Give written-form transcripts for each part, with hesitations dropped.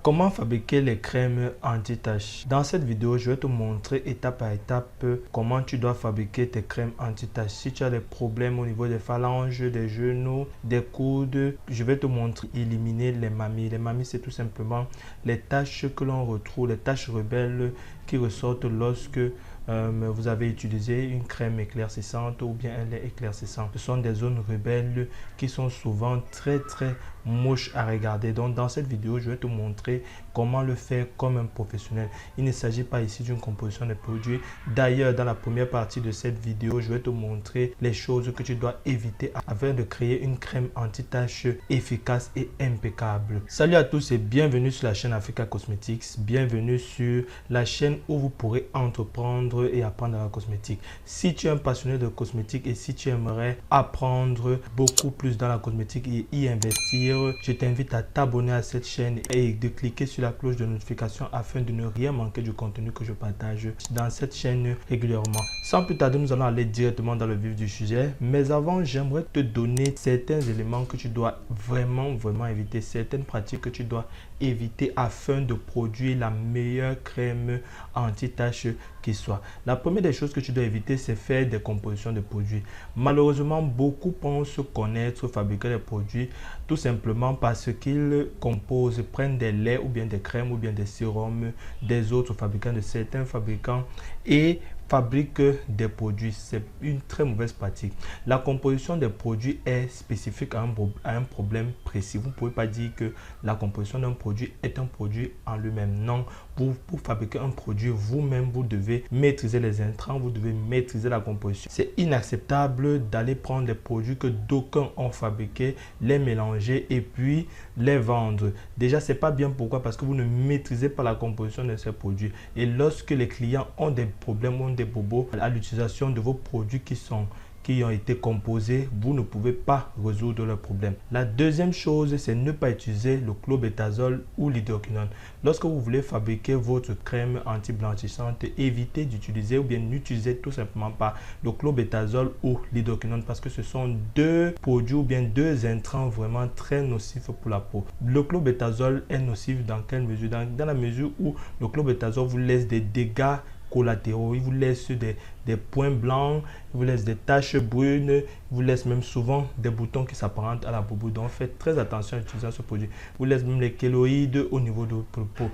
Comment fabriquer les crèmes anti-taches? Dans cette vidéo, je vais te montrer étape par étape comment tu dois fabriquer tes crèmes anti-taches. Si tu as des problèmes au niveau des phalanges, des genoux, des coudes, je vais te montrer éliminer les mamies. Les mamies, c'est tout simplement les taches que l'on retrouve, les taches rebelles qui ressortent lorsque vous avez utilisé une crème éclaircissante ou bien un lait éclaircissant. Ce sont des zones rebelles qui sont souvent très moches à regarder. Donc dans cette vidéo, je vais te montrer comment le faire comme un professionnel. Il ne s'agit pas ici d'une composition de produits. D'ailleurs, dans la première partie de cette vidéo, je vais te montrer les choses que tu dois éviter afin de créer une crème anti-tache efficace et impeccable. Salut à tous et bienvenue sur la chaîne Africa Cosmetics. Bienvenue sur la chaîne où vous pourrez entreprendre et apprendre la cosmétique. Si tu es un passionné de cosmétique et si tu aimerais apprendre beaucoup plus dans la cosmétique et y investir, je t'invite à t'abonner à cette chaîne et de cliquer sur la cloche de notification afin de ne rien manquer du contenu que je partage dans cette chaîne régulièrement. Sans plus tarder, nous allons aller directement dans le vif du sujet. Mais avant, j'aimerais te donner certains éléments que tu dois vraiment éviter, certaines pratiques que tu dois éviter afin de produire la meilleure crème anti-tache qui soit. La première des choses que tu dois éviter, c'est faire des compositions de produits. Malheureusement, beaucoup pensent connaître, fabriquer des produits tout simplement parce qu'ils composent, prennent des laits ou bien des crèmes ou bien des sérums des autres fabricants, de certains fabricants et fabrique des produits. C'est une très mauvaise pratique. La composition des produits est spécifique à un problème précis. Vous ne pouvez pas dire que la composition d'un produit est un produit en lui-même. Non, pour fabriquer un produit, vous-même, vous devez maîtriser les intrants, vous devez maîtriser la composition. C'est inacceptable d'aller prendre des produits que d'aucuns ont fabriqués, les mélanger et puis les vendre. Déjà, c'est pas bien. Pourquoi? Parce que vous ne maîtrisez pas la composition de ces produits. Et lorsque les clients ont des problèmes, ont des bobos à l'utilisation de vos produits qui ont été composés, vous ne pouvez pas résoudre le problème. La deuxième chose, c'est ne pas utiliser le clobétazole ou l'hydroquinone. Lorsque vous voulez fabriquer votre crème anti-blanchissante, évitez d'utiliser ou bien n'utilisez tout simplement pas le clobétazole ou l'hydroquinone parce que ce sont deux produits ou bien deux intrants vraiment très nocifs pour la peau. Le clobétazole est nocif dans quelle mesure? Dans la mesure où le clobétazole vous laisse des dégâts collatéraux, il vous laisse des points blancs, il vous laisse des taches brunes, il vous laisse même souvent des boutons qui s'apparentent à la boubou. Donc faites très attention à utiliser ce produit. Il vous laisse même les kéloïdes au niveau de votre peau.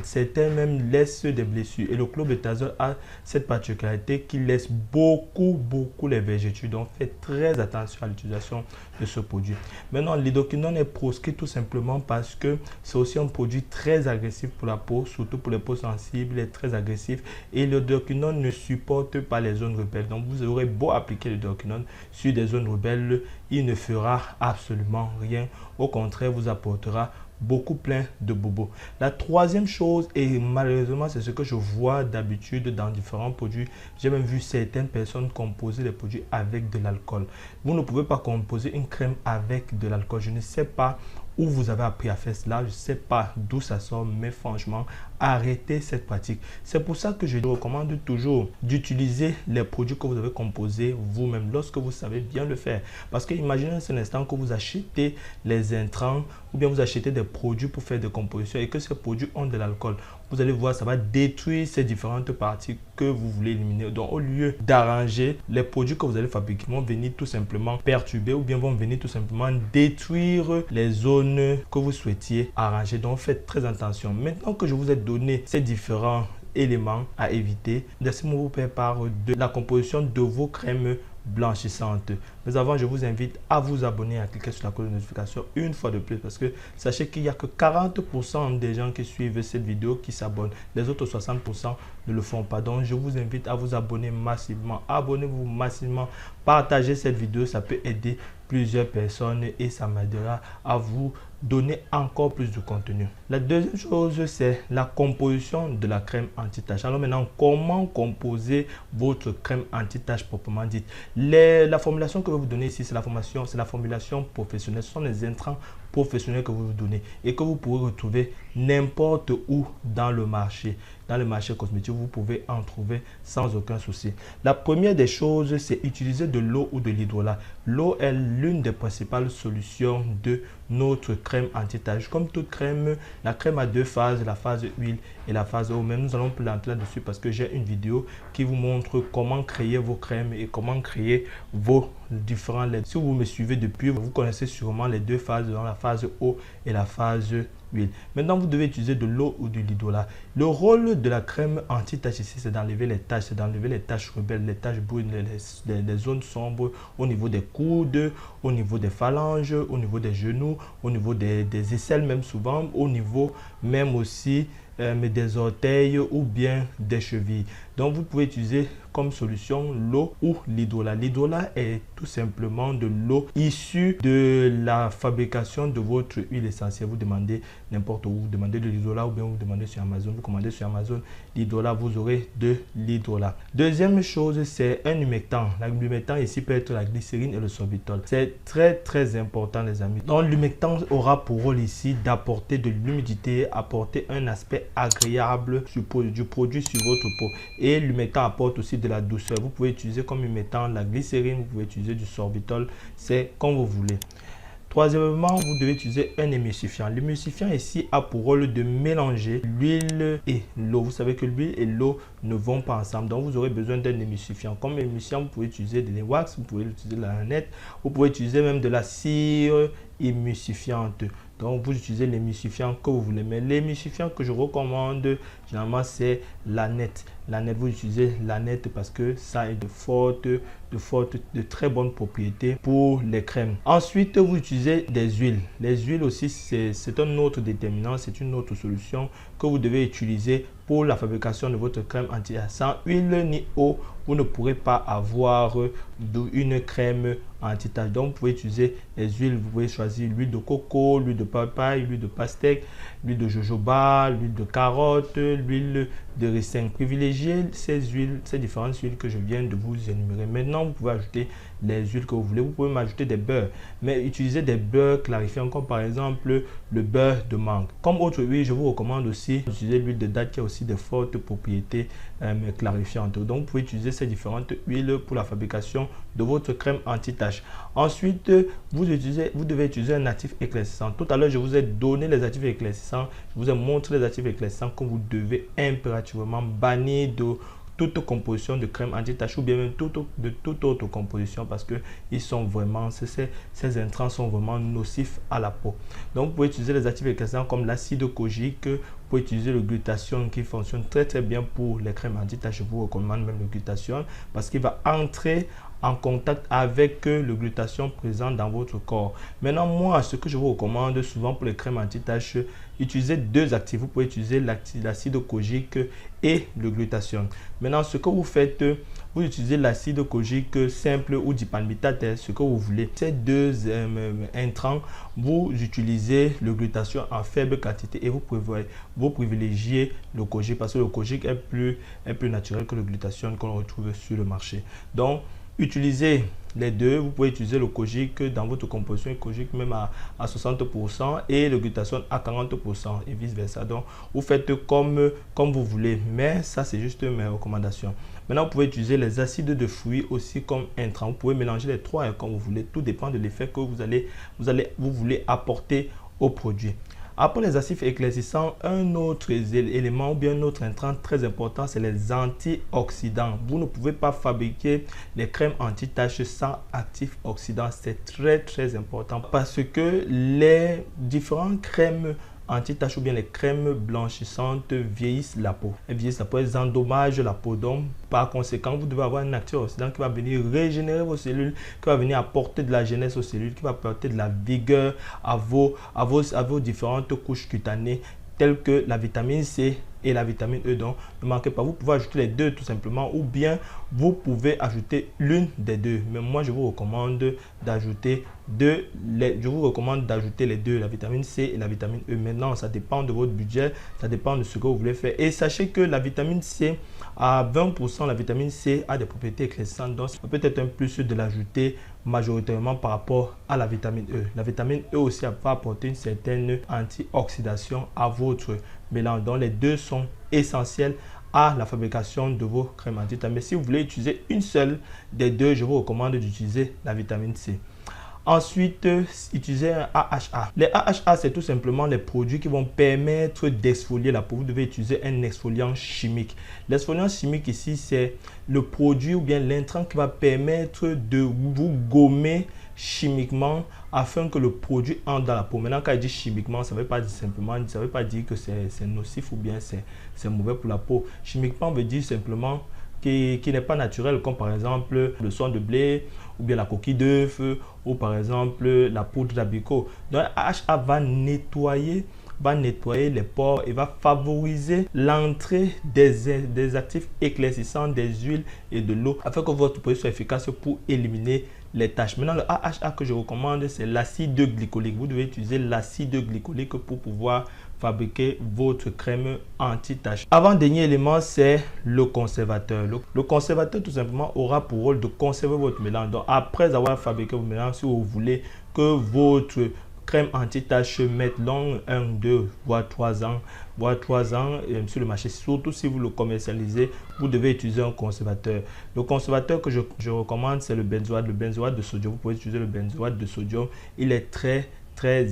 Certains même laissent des blessures. Et le clobétazole a cette particularité qu'il laisse beaucoup les vergetures. Donc faites très attention à l'utilisation de ce produit. Maintenant, l'hydroquinone est proscrit tout simplement parce que c'est aussi un produit très agressif pour la peau, surtout pour les peaux sensibles, il est très agressif. Et l'hydroquinone ne supporte pas les zones rebelles. Donc, vous aurez beau appliquer l'hydroquinone sur des zones rebelles, il ne fera absolument rien. Au contraire, vous apportera beaucoup plein de bobos. La troisième chose, et malheureusement c'est ce que je vois d'habitude dans différents produits, j'ai même vu certaines personnes composer les produits avec de l'alcool. Vous ne pouvez pas composer une crème avec de l'alcool. Je ne sais pas où vous avez appris à faire cela, je ne sais pas d'où ça sort, mais franchement, arrêtez cette pratique. C'est pour ça que je vous recommande toujours d'utiliser les produits que vous avez composés vous-même lorsque vous savez bien le faire. Parce que imaginez un instant que vous achetez les intrants ou bien vous achetez des produits pour faire des compositions et que ces produits ont de l'alcool. Vous allez voir, ça va détruire ces différentes parties que vous voulez éliminer. Donc, au lieu d'arranger, les produits que vous allez fabriquer vont venir tout simplement perturber ou bien vont venir tout simplement détruire les zones que vous souhaitiez arranger. Donc, faites très attention. Maintenant que je vous ai donné ces différents éléments à éviter, laissez-moi vous faire part de la composition de vos crèmes blanchissantes. Mais avant, je vous invite à vous abonner, à cliquer sur la cloche de notification une fois de plus parce que sachez qu'il n'y a que 40% des gens qui suivent cette vidéo qui s'abonnent. Les autres 60% ne le font pas. Donc, je vous invite à vous abonner massivement. Abonnez-vous massivement. Partagez cette vidéo. Ça peut aider plusieurs personnes et ça m'aidera à vous donner encore plus de contenu. La deuxième chose, c'est la composition de la crème anti-tache. Alors maintenant, comment composer votre crème anti-tache proprement dite? La formulation que je vais vous donner ici, c'est la formulation professionnelle. Ce sont les intrants professionnel que vous vous donnez et que vous pourrez retrouver n'importe où dans le marché. Dans le marché cosmétique, vous pouvez en trouver sans aucun souci. La première des choses, c'est utiliser de l'eau ou de l'hydrolat. L'eau est l'une des principales solutions de notre crème anti-tache. Comme toute crème, la crème a deux phases, la phase huile et la phase eau. Mais nous allons plus entrer là-dessus parce que j'ai une vidéo qui vous montre comment créer vos crèmes et comment créer vos différents laits. Si vous me suivez depuis, vous connaissez sûrement les deux phases, dans la phase eau et la phase huile. Maintenant, vous devez utiliser de l'eau ou de l'hydrolat. Le rôle de la crème anti-tache ici, c'est d'enlever les taches, c'est d'enlever les taches rebelles, les taches brunes, les zones sombres au niveau des coudes, au niveau des phalanges, au niveau des genoux, au niveau des aisselles même souvent, au niveau même aussi des orteils ou bien des chevilles. Donc, vous pouvez utiliser comme solution l'eau ou l'hydrolat. L'hydrolat est tout simplement de l'eau issue de la fabrication de votre huile essentielle. Vous demandez n'importe où, vous demandez de l'hydrolat ou bien vous demandez sur Amazon. Vous commandez sur Amazon l'hydrolat, vous aurez de l'hydrolat. Deuxième chose, c'est un humectant. L'humectant ici peut être la glycérine et le sorbitol. C'est très important les amis. Donc, l'humectant aura pour rôle ici d'apporter de l'humidité, apporter un aspect agréable du produit sur votre peau. Et l'humectant apporte aussi de la douceur. Vous pouvez utiliser comme humectant la glycérine, vous pouvez utiliser du sorbitol, c'est comme vous voulez. Troisièmement, vous devez utiliser un émulsifiant. L'émulsifiant ici a pour rôle de mélanger l'huile et l'eau. Vous savez que l'huile et l'eau ne vont pas ensemble. Donc, vous aurez besoin d'un émulsifiant. Comme émulsifiant, vous pouvez utiliser de l'Ewax, vous pouvez utiliser de la Nanette, vous pouvez utiliser même de la cire émulsifiante. Donc, vous utilisez l'émulsifiant que vous voulez. Mais l'émulsifiant que je recommande, généralement, c'est la Nanette. La Nanette, vous utilisez la Nanette parce que ça est de très bonnes propriétés pour les crèmes. Ensuite, vous utilisez des huiles. Les huiles aussi, c'est un autre déterminant, c'est une autre solution que vous devez utiliser pour la fabrication de votre crème anti-tache. Sans huile ni eau, vous ne pourrez pas avoir une crème anti-tache. Donc, vous pouvez utiliser les huiles. Vous pouvez choisir l'huile de coco, l'huile de papaye, l'huile de pastèque, l'huile de jojoba, l'huile de carotte, l'huile de ricin. Privilégiez ces huiles, ces différentes huiles que je viens de vous énumérer. Maintenant, vous pouvez ajouter les huiles que vous voulez. Vous pouvez m'ajouter des beurres, mais utilisez des beurres clarifiants comme par exemple le beurre de mangue. Comme autre huile, je vous recommande aussi d'utiliser l'huile de date qui a aussi de fortes propriétés clarifiantes. Donc, vous pouvez utiliser ces différentes huiles pour la fabrication de votre crème anti-tache. Ensuite, vous devez utiliser un actif éclaircissant. Tout à l'heure, je vous ai donné les actifs éclaircissants. Je vous ai montré les actifs éclaircissants que vous devez impérativement bannir de toute composition de crème anti-tache ou bien même de toute autre composition parce que ils sont vraiment, ces intrants sont vraiment nocifs à la peau. Donc, vous pouvez utiliser les actifs éclaircissants comme l'acide kojique, vous pouvez utiliser le glutathion qui fonctionne très bien pour les crèmes anti-tache. Je vous recommande même le glutathion parce qu'il va entrer en contact avec le glutathion présent dans votre corps. Maintenant, moi, ce que je vous recommande souvent pour les crèmes anti-tache, utilisez deux actifs. Vous pouvez utiliser l'acide kojique et le glutathion. Maintenant, ce que vous faites, vous utilisez l'acide kojique simple ou dipanmitate, ce que vous voulez. Ces deux intrants, vous utilisez le glutathion en faible quantité et vous privilégiez le kojique parce que le kojique est plus naturel que le glutathion qu'on retrouve sur le marché. Donc, utilisez les deux. Vous pouvez utiliser le kojique dans votre composition, kojique même à 60% et le glutathion à 40% et vice versa. Donc, vous faites comme vous voulez, mais ça c'est juste mes recommandations. Maintenant, vous pouvez utiliser les acides de fruits aussi comme intrants. Vous pouvez mélanger les trois comme vous voulez. Tout dépend de l'effet que vous voulez apporter au produit. Après les actifs éclaircissants, un autre élément ou bien un autre intrant très important, c'est les antioxydants. Vous ne pouvez pas fabriquer les crèmes anti-taches sans actifs oxydants. C'est très important parce que les différentes crèmes anti-taches ou bien les crèmes blanchissantes vieillissent la peau. Elles vieillissent la peau, elles endommagent la peau. Donc, par conséquent, vous devez avoir un antioxydant qui va venir régénérer vos cellules, qui va venir apporter de la jeunesse aux cellules, qui va apporter de la vigueur à vos différentes couches cutanées telles que la vitamine C et la vitamine E. Donc, ne manquez pas, vous pouvez ajouter les deux tout simplement ou bien vous pouvez ajouter l'une des deux. Mais moi, je vous recommande d'ajouter je vous recommande d'ajouter les deux, la vitamine C et la vitamine E. Maintenant, ça dépend de votre budget, ça dépend de ce que vous voulez faire. Et sachez que la vitamine C, à 20%, la vitamine C a des propriétés éclaircissantes. Donc, ça peut être un plus de l'ajouter majoritairement par rapport à la vitamine E. La vitamine E aussi va apporter une certaine antioxydation à votre mélange. Donc, les deux sont essentiels à la fabrication de vos crèmes anti-taches. Mais si vous voulez utiliser une seule des deux, je vous recommande d'utiliser la vitamine C. Ensuite, utiliser un AHA. Les AHA, c'est tout simplement les produits qui vont permettre d'exfolier la peau. Vous devez utiliser un exfoliant chimique. L'exfoliant chimique ici, c'est le produit ou bien l'intrant qui va permettre de vous gommer chimiquement afin que le produit entre dans la peau. Maintenant, quand il dit chimiquement, ça ne veut pas dire simplement, ça veut pas dire que c'est nocif ou bien c'est mauvais pour la peau. Chimiquement veut dire simplement qui n'est pas naturel, comme par exemple le son de blé ou bien la coquille d'œuf ou par exemple la poudre d'abricot. Donc, AHA va nettoyer les pores et va favoriser l'entrée des actifs éclaircissants, des huiles et de l'eau afin que votre produit soit efficace pour éliminer les taches. Maintenant, le AHA que je recommande, c'est l'acide glycolique. Vous devez utiliser l'acide glycolique pour pouvoir fabriquer votre crème anti-tache. Avant-dernier élément, c'est le conservateur. Le conservateur, tout simplement, aura pour rôle de conserver votre mélange. Donc, après avoir fabriqué votre mélange, si vous voulez que votre crème anti-tache mette long 1, 2, voire 3 ans, sur le marché. Surtout si vous le commercialisez, vous devez utiliser un conservateur. Le conservateur que je recommande, c'est le benzoate de sodium. Vous pouvez utiliser le benzoate de sodium. Il est très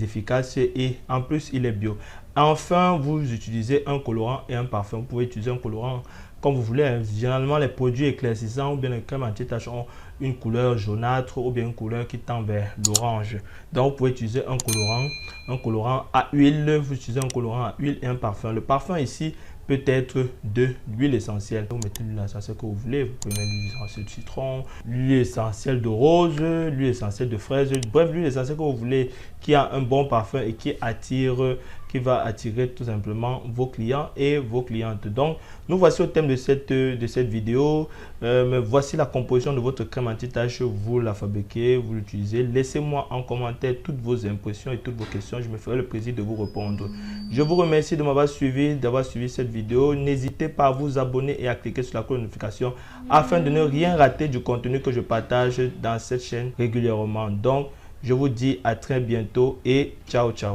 efficace et en plus il est bio. Enfin, vous utilisez un colorant et un parfum. Vous pouvez utiliser un colorant comme vous voulez. Généralement, les produits éclaircissants ou bien les crèmes anti-taches ont une couleur jaunâtre ou bien une couleur qui tend vers l'orange. Donc, vous pouvez utiliser un colorant à huile. Vous utilisez un colorant à huile et un parfum. Le parfum ici peut être de l'huile essentielle. Vous mettez l'huile essentielle que vous voulez. Vous pouvez mettre l'huile essentielle de citron, l'huile essentielle de rose, l'huile essentielle de fraise. Bref, l'huile essentielle que vous voulez qui a un bon parfum et qui va attirer tout simplement vos clients et vos clientes. Donc, nous voici au thème de cette vidéo. Voici la composition de votre crème anti-tache. Vous la fabriquez, vous l'utilisez. Laissez-moi en commentaire toutes vos impressions et toutes vos questions. Je me ferai le plaisir de vous répondre. Je vous remercie de m'avoir suivi, d'avoir suivi cette vidéo. N'hésitez pas à vous abonner et à cliquer sur la cloche de notification afin de ne rien rater du contenu que je partage dans cette chaîne régulièrement. Donc, je vous dis à très bientôt et ciao, ciao.